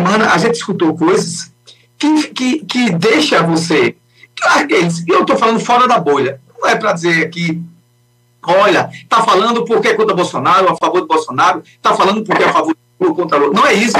semana a gente escutou coisas que deixa você... Eu estou falando fora da bolha. Não é para dizer aqui, olha, está falando porque é contra Bolsonaro, a favor de Bolsonaro, está falando porque é a favor ou contra o... Não é isso,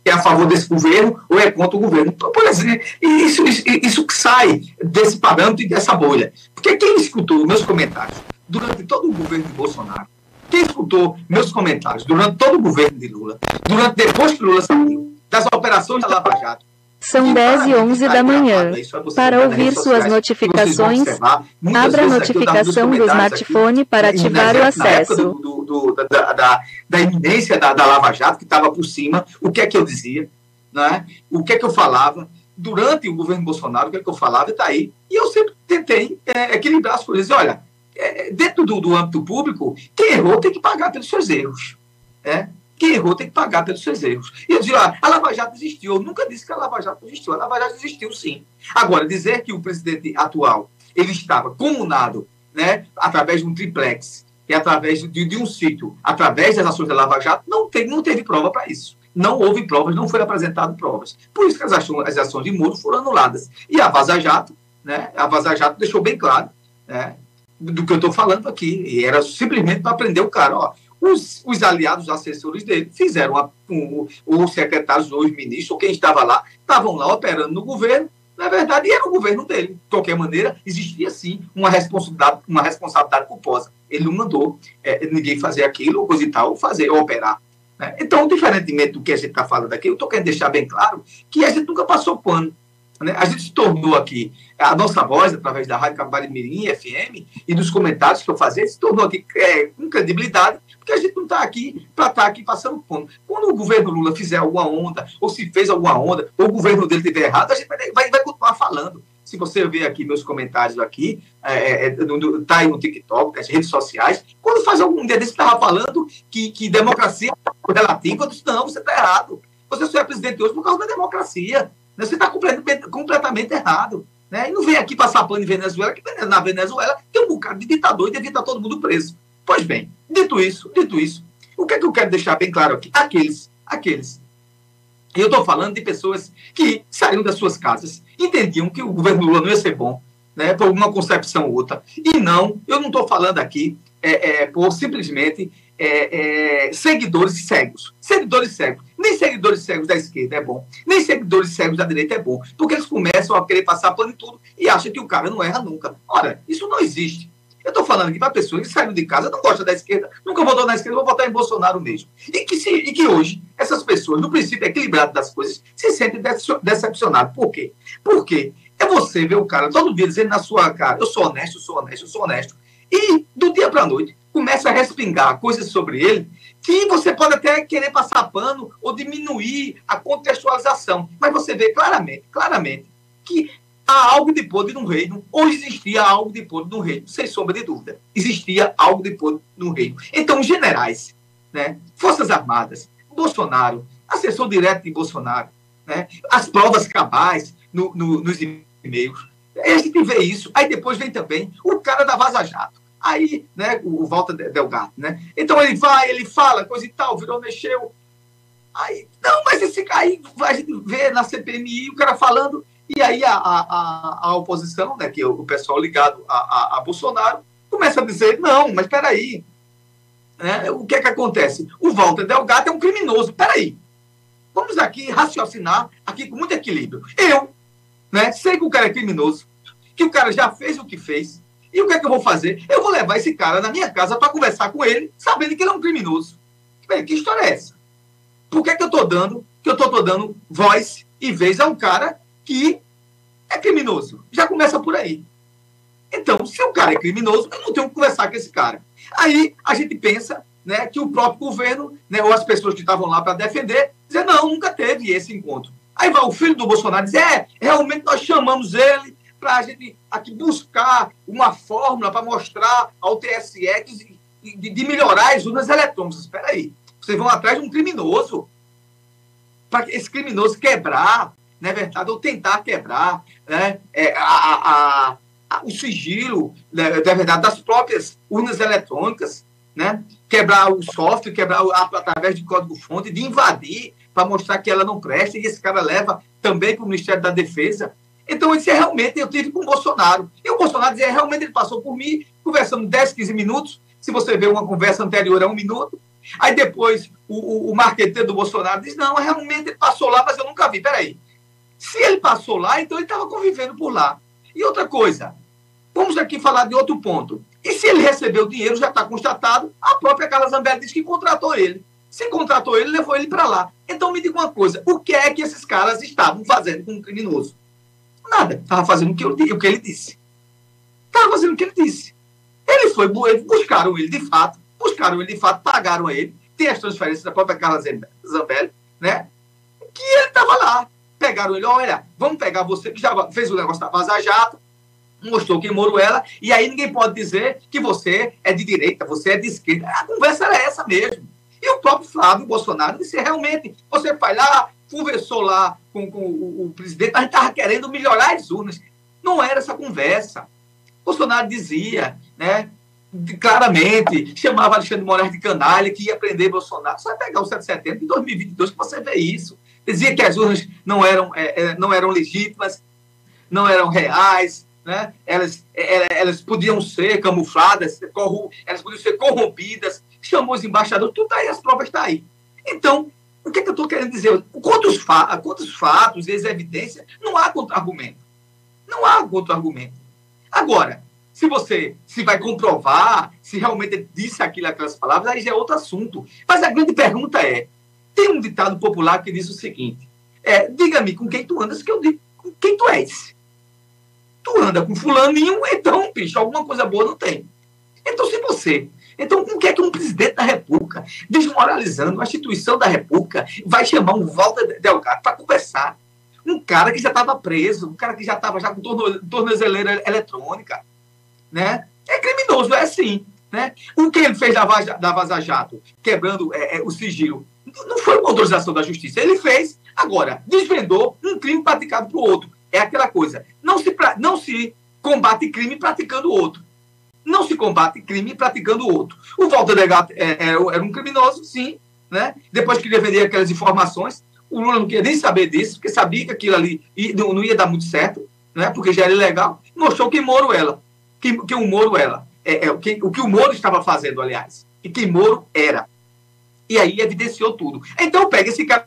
é a favor desse governo ou é contra o governo. Então, por exemplo, isso que sai desse parâmetro e dessa bolha. Porque quem escutou meus comentários durante todo o governo de Bolsonaro, quem escutou meus comentários durante todo o governo de Lula, depois que Lula saiu, das operações da Lava Jato, são 10h11 da manhã. Para ouvir suas notificações, abra a notificação do smartphone para ativar o acesso. Da iminência da Lava Jato, que estava por cima, o que é que eu dizia, né? O que é que eu falava. Durante o governo Bolsonaro, o que é que eu falava, está aí. E eu sempre tentei equilibrar as coisas. Olha, dentro do âmbito público, quem errou tem que pagar pelos seus erros. Quem errou tem que pagar pelos seus erros. E eu dizia, a Lava Jato existiu. Eu nunca disse que a Lava Jato existiu. A Lava Jato existiu, sim. Agora, dizer que o presidente atual ele estava comunado, né, através de um triplex e através de um sítio, através das ações da Lava Jato, não teve prova para isso. Não houve provas, não foram apresentadas provas. Por isso que as ações de Moro foram anuladas. E a Vaza Jato, né, deixou bem claro, né, do que eu estou falando aqui. E era simplesmente para prender o cara, ó. Os aliados, os assessores dele, fizeram os secretários, os ministros, ou quem estava lá, estavam lá operando no governo, na verdade, e era o governo dele. De qualquer maneira, existia, sim, uma responsabilidade culposa. Ele não mandou ninguém fazer aquilo, coisa e tal, operar. Né? Então, diferentemente do que a gente está falando aqui, eu estou querendo deixar bem claro que a gente nunca passou pano. Né? A gente se tornou aqui, a nossa voz, através da Rádio Capibaribe Mirim, FM, e dos comentários que eu fazia, se tornou aqui com credibilidade, porque a gente não está aqui para estar aqui passando pano. Quando o governo Lula fizer alguma onda, ou se fez alguma onda, ou o governo dele estiver errado, a gente vai continuar falando. Se você ver aqui meus comentários aqui, está aí no TikTok, nas redes sociais, quando faz algum dia desse, estava falando que democracia é relativa, eu disse, não, você está errado. Você só é presidente hoje por causa da democracia. Você está completamente errado. Né? E não vem aqui passar pano em Venezuela, que na Venezuela tem um bocado de ditador e devia estar todo mundo preso. Pois bem, dito isso, o que é que eu quero deixar bem claro aqui? Aqueles. E eu estou falando de pessoas que saíram das suas casas, entendiam que o governo Lula não ia ser bom, né, por uma concepção ou outra. E não, eu não estou falando aqui por simplesmente seguidores cegos. Seguidores cegos. Nem seguidores cegos da esquerda é bom, nem seguidores cegos da direita é bom, porque eles começam a querer passar pano em tudo e acham que o cara não erra nunca. Ora, isso não existe. Eu estou falando aqui para pessoas que saíram de casa, não gostam da esquerda, nunca votou na esquerda, vou votar em Bolsonaro mesmo. E que hoje, essas pessoas, no princípio equilibrado das coisas, se sentem decepcionadas. Por quê? Porque é você ver o cara todo dia dizendo na sua cara, eu sou honesto, e do dia para a noite começa a respingar coisas sobre ele que você pode até querer passar pano ou diminuir a contextualização. Mas você vê claramente que há algo de podre no reino, ou existia algo de podre no reino, sem sombra de dúvida. Existia algo de podre no reino. Então, os generais, né, Forças Armadas, Bolsonaro, assessor direto de Bolsonaro, né, as provas cabais nos e-mails, a gente vê isso. Aí depois vem também o cara da Vaza Jato. Aí, né, o Walter Delgado, né? Então ele fala, coisa e tal, virou, mexeu. Aí, não, mas esse cara aí, a gente vê na CPMI o cara falando. E aí a oposição, né, que é o pessoal ligado a Bolsonaro, começa a dizer, não, mas peraí, né, o que é que acontece? O Walter Delgado é um criminoso, peraí, vamos aqui raciocinar aqui com muito equilíbrio. Eu, né, sei que o cara é criminoso, que o cara já fez o que fez, e o que é que eu vou fazer? Eu vou levar esse cara na minha casa para conversar com ele, sabendo que ele é um criminoso. Bem, que história é essa? Por que eu estou dando voz e vez a um cara que é criminoso? Já começa por aí. Então, se o cara é criminoso, eu não tenho que conversar com esse cara. Aí a gente pensa, né, que o próprio governo, né, ou as pessoas que estavam lá para defender, dizer, não, nunca teve esse encontro. Aí vai o filho do Bolsonaro dizer, realmente nós chamamos ele para a gente aqui buscar uma fórmula para mostrar ao TSE de melhorar as urnas eletrônicas. Espera aí, vocês vão atrás de um criminoso para esse criminoso quebrar, não é verdade, ou tentar quebrar, né, o sigilo, né, na verdade, das próprias urnas eletrônicas, né, quebrar o software, quebrar através de código-fonte, de invadir para mostrar que ela não presta, e esse cara leva também para o Ministério da Defesa. Então, isso realmente eu tive com o Bolsonaro. E o Bolsonaro dizia, realmente ele passou por mim, conversando 10, 15 minutos. Se você vê uma conversa anterior a 1 minuto. Aí depois o marqueteiro do Bolsonaro diz, não, realmente ele passou lá, mas eu nunca vi. Peraí. Se ele passou lá, então ele estava convivendo por lá. E outra coisa, vamos aqui falar de outro ponto. E se ele recebeu dinheiro, já está constatado, a própria Carla Zambelli disse que contratou ele. Se contratou ele, levou ele para lá. Então me diga uma coisa, o que é que esses caras estavam fazendo com um criminoso? Nada. Estava fazendo o que ele disse. Estava fazendo o que ele disse. Buscaram ele de fato, pagaram a ele. Tem as transferências da própria Carla Zambelli, né? Que ele estava lá. Pegaram ele, olha, vamos pegar você que já fez o negócio da Vaza Jato, mostrou que Moro ela, e aí ninguém pode dizer que você é de direita, você é de esquerda. A conversa era essa mesmo. E o próprio Flávio Bolsonaro disse, realmente, você vai lá, conversou lá com o presidente, a gente estava querendo melhorar as urnas. Não era essa conversa. Bolsonaro dizia, né, claramente, chamava Alexandre de Moraes de canalha, que ia prender Bolsonaro. Só vai pegar o 7 de setembro de 2022 que você vê isso. Dizia que as urnas não eram legítimas, não eram reais, né? Elas podiam ser camufladas, elas podiam ser corrompidas, chamou os embaixadores, tudo aí, as provas estão aí. Então, o que é que eu estou querendo dizer? Quantos fatos e as evidências, não há contra-argumento. Não há contra-argumento. Agora, se vai comprovar, se realmente ele disse aquelas palavras, aí já é outro assunto. Mas a grande pergunta é, tem um ditado popular que diz o seguinte, diga-me com quem tu andas, que eu digo com quem tu és. Tu anda com fulaninho, então, bicho, alguma coisa boa não tem. Então, com que é que um presidente da República, desmoralizando a instituição da República, vai chamar um Walter Delgado para conversar? Um cara que já estava preso, um cara que já estava com tornozeleira eletrônica, né? É criminoso, é assim, né? O que ele fez da Vaza Jato, quebrando o sigilo, não foi uma autorização da justiça. Ele fez, agora, desvendou um crime praticado por outro. É aquela coisa, não se combate crime praticando outro. Não se combate crime praticando outro. O Walter Delgado era um criminoso, sim, né? Depois que ele vendia aquelas informações, o Lula não queria nem saber disso, porque sabia que aquilo ali não ia dar muito certo, né? Porque já era ilegal. Mostrou que Moro o que o Moro estava fazendo, aliás, e que Moro era. E aí evidenciou tudo. Então pega esse cara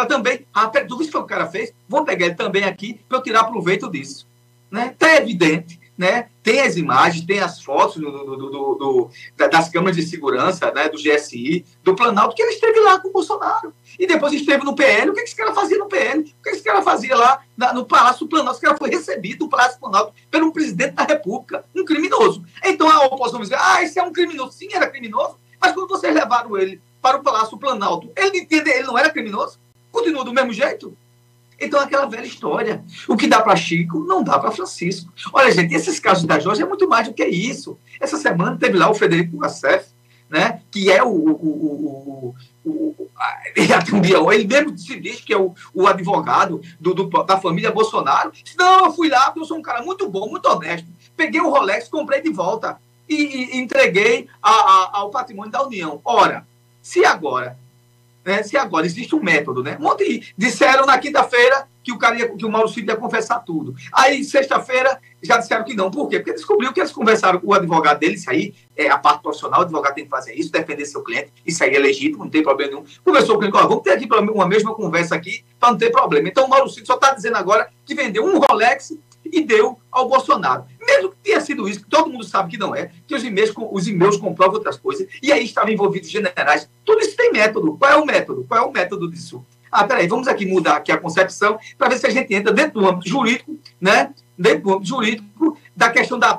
também, tu viu o que o cara fez? Vou pegar ele também aqui para eu tirar proveito disso. Né? Tá evidente, né? Tem as imagens, tem as fotos das câmeras de segurança, né? Do GSI, do Planalto, que ele esteve lá com o Bolsonaro. E depois esteve no PL. O que esse cara fazia no PL? O que esse cara fazia lá no Palácio do Planalto? Esse cara foi recebido no Palácio do Planalto pelo presidente da República, um criminoso. Então a oposição diz, esse é um criminoso. Sim, era criminoso, mas quando vocês levaram ele para o Palácio do Planalto, ele não era criminoso? Continua do mesmo jeito? Então, aquela velha história. O que dá para Chico, não dá para Francisco. Olha, gente, esses casos da Jorge é muito mais do que isso. Essa semana teve lá o Frederico Wassef, né, que é ele mesmo se diz que é o advogado da família Bolsonaro. Não, eu fui lá porque eu sou um cara muito bom, muito honesto. Peguei o Rolex, comprei de volta e entreguei ao patrimônio da União. Ora, se agora existe um método, né? Disseram na quinta-feira que o Mauro Cid ia confessar tudo. Aí, sexta-feira, já disseram que não. Por quê? Porque descobriu que eles conversaram com o advogado dele, isso aí é a parte profissional, o advogado tem que fazer isso, defender seu cliente, isso aí é legítimo, não tem problema nenhum. Conversou com o cliente, vamos ter aqui uma mesma conversa aqui, para não ter problema. Então, o Mauro Cid só está dizendo agora que vendeu um Rolex e deu ao Bolsonaro. Mesmo que tenha sido isso, que todo mundo sabe que não é, que os e-mails comprovam outras coisas, e aí estavam envolvidos generais. Tudo isso tem método. Qual é o método? Qual é o método disso? Peraí, vamos aqui mudar aqui a concepção para ver se a gente entra dentro do âmbito jurídico, né? Dentro do âmbito jurídico da questão da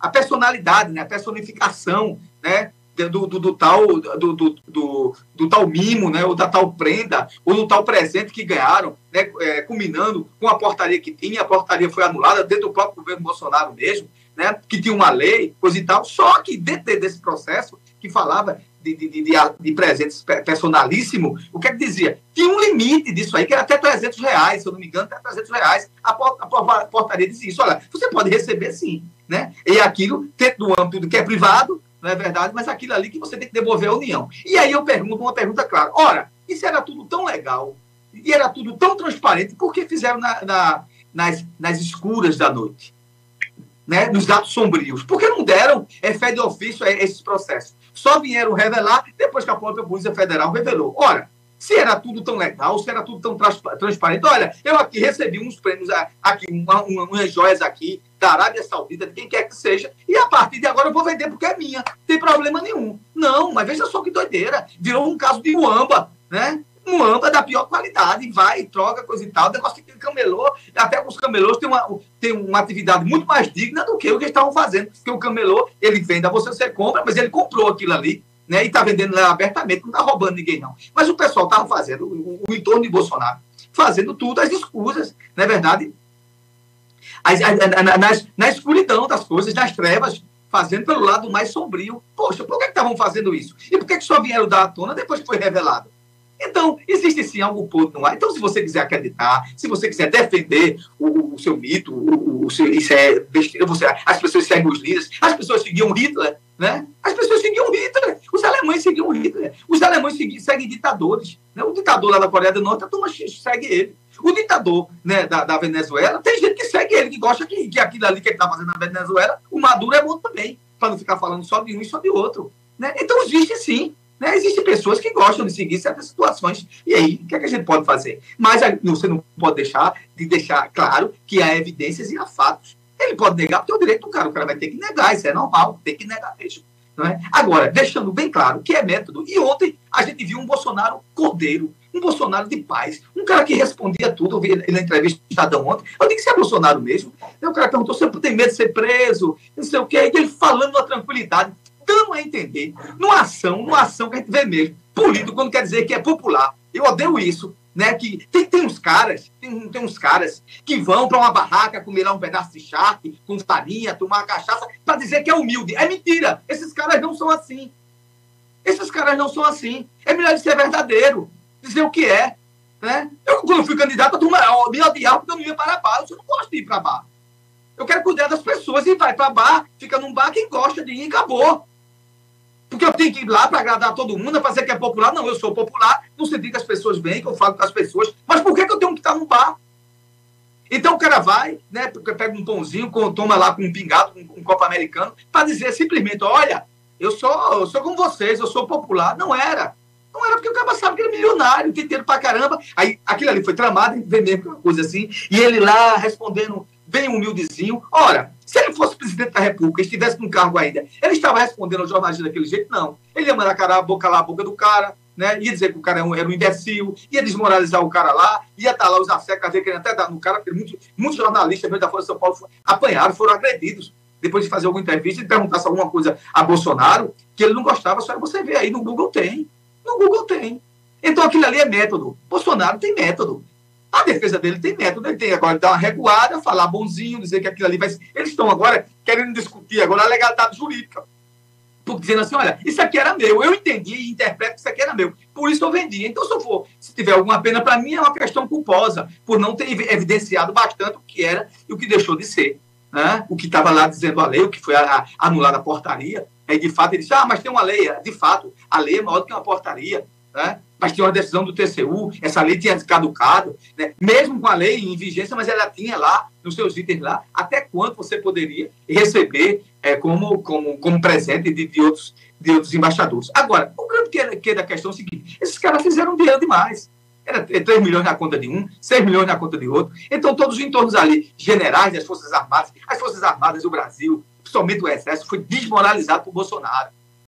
personalidade, né? A personificação, né? Do tal mimo, né, ou da tal prenda, ou do tal presente que ganharam, né, culminando com a portaria que tinha, a portaria foi anulada dentro do próprio governo Bolsonaro mesmo, né, que tinha uma lei, coisa e tal, só que dentro desse processo que falava de presentes personalíssimo, o que é que dizia? Tinha um limite disso aí, que era até R$300, se eu não me engano, até R$300. A portaria dizia isso, olha, você pode receber sim, né, e aquilo dentro do âmbito que é privado, não é verdade? Mas aquilo ali que você tem que devolver à União. E aí eu pergunto uma pergunta clara. Ora, isso era tudo tão legal e era tudo tão transparente, por que fizeram nas escuras da noite? Né? Nos atos sombrios? Por que não deram fé de ofício a esses processos? Só vieram revelar depois que a própria Polícia Federal revelou. Ora, se era tudo tão legal, se era tudo tão transparente, olha, eu aqui recebi uns prêmios, aqui, umas joias aqui, da Arábia Saudita, de quem quer que seja, e a partir de agora eu vou vender porque é minha, não tem problema nenhum. Não, mas veja só que doideira, virou um caso de muamba, né? Muamba da pior qualidade, vai, troca, coisa e tal, o negócio que camelô, até os camelôs têm uma atividade muito mais digna do que o que eles estavam fazendo, porque o camelô, ele vende a você compra, mas ele comprou aquilo ali, né, e está vendendo lá abertamente, não está roubando ninguém, não. Mas o pessoal estava fazendo, o entorno de Bolsonaro, fazendo tudo às escuras, não é verdade? Na escuridão das coisas, nas trevas, fazendo pelo lado mais sombrio. Poxa, por que estavam fazendo isso? E por que só vieram dar à tona depois que foi revelado? Então, existe sim algo podre no ar. Então, se você quiser acreditar, se você quiser defender o seu mito, isso é besteira, as pessoas seguem os líderes, as pessoas seguiam Hitler, né? As pessoas seguiam Hitler, os alemães seguiam Hitler, os alemães seguem ditadores. Né? O ditador lá da Coreia do Norte, a turma segue ele. O ditador, né, da Venezuela, tem gente que segue ele, que gosta que aquilo ali que ele está fazendo na Venezuela, o Maduro é bom também, para não ficar falando só de um e só de outro. Né? Então, existe sim. Né? Existem pessoas que gostam de seguir certas situações. E aí, o que é que a gente pode fazer? Mas você não pode deixar claro que há evidências e há fatos. Ele pode negar, porque é o direito do cara. O cara vai ter que negar, isso é normal, tem que negar mesmo. Não é? Agora, deixando bem claro que é método. E ontem a gente viu um Bolsonaro cordeiro, um Bolsonaro de paz, um cara que respondia tudo. Eu vi ele na entrevista do Estadão ontem. Eu disse que é Bolsonaro mesmo. Aí o cara perguntou se eu tenho medo de ser preso, não sei o quê. E ele falando na tranquilidade, dando a entender, numa ação que a gente vê mesmo. Político, quando quer dizer que é popular. Eu odeio isso. Né, que tem uns caras que vão para uma barraca comer lá um pedaço de charque com farinha, tomar uma cachaça para dizer que é humilde. É mentira. Esses caras não são assim. É melhor ser verdadeiro, dizer o que é. Né? Eu, quando fui candidato, a turma me odiava porque eu não ia para bar. Eu não gosto de ir para bar. Eu quero cuidar das pessoas e vai para bar, fica num bar quem gosta de ir e acabou. Porque eu tenho que ir lá para agradar todo mundo, fazer que é popular. Não, eu sou popular, no sentido que as pessoas vêm, que eu falo com as pessoas. Mas por que eu tenho que estar num bar? Então o cara vai, né, pega um pãozinho, toma lá com um pingado, com um copo americano, para dizer simplesmente, olha, eu sou como vocês, eu sou popular. Não era porque o cara sabe que ele é milionário, tem dinheiro pra caramba. Aí aquilo ali foi tramado, vem mesmo uma coisa assim, e ele lá respondendo bem humildezinho. Ora, se ele fosse presidente da República e estivesse num cargo ainda, ele estava respondendo ao jornalista daquele jeito? Não. Ele ia mandar calar a boca do cara, né? Ia dizer que o cara era um imbecil, ia desmoralizar o cara lá, ia estar lá os assecas, querendo até dar no cara, porque muitos jornalistas mesmo da Folha de São Paulo apanharam, foram agredidos, depois de fazer alguma entrevista e perguntasse alguma coisa a Bolsonaro, que ele não gostava, só você vê aí, no Google tem. Então aquilo ali é método. Bolsonaro tem método. A defesa dele tem método, ele tem agora dar uma recuada, falar bonzinho, dizer que aquilo ali vai... Eles estão agora querendo discutir agora a legalidade jurídica. Dizendo assim, olha, isso aqui era meu, eu entendi e interpreto que isso aqui era meu, por isso eu vendi. Então, se tiver alguma pena para mim, é uma questão culposa, por não ter evidenciado bastante o que era e o que deixou de ser. Né? O que estava lá dizendo a lei, o que foi anulada a portaria, aí de fato ele disse, mas tem uma lei, de fato, a lei é maior do que uma portaria, né? Mas tinha uma decisão do TCU, essa lei tinha caducado, né? Mesmo com a lei em vigência, mas ela tinha lá, nos seus itens lá, até quanto você poderia receber como presente de outros embaixadores. Agora, o grande que da questão é o seguinte, esses caras fizeram dinheiro demais. Era 3 milhões na conta de um, 6 milhões na conta de outro. Então, todos os entornos ali, generais das Forças Armadas, as Forças Armadas do Brasil, principalmente o Exército, foi desmoralizado por Bolsonaro.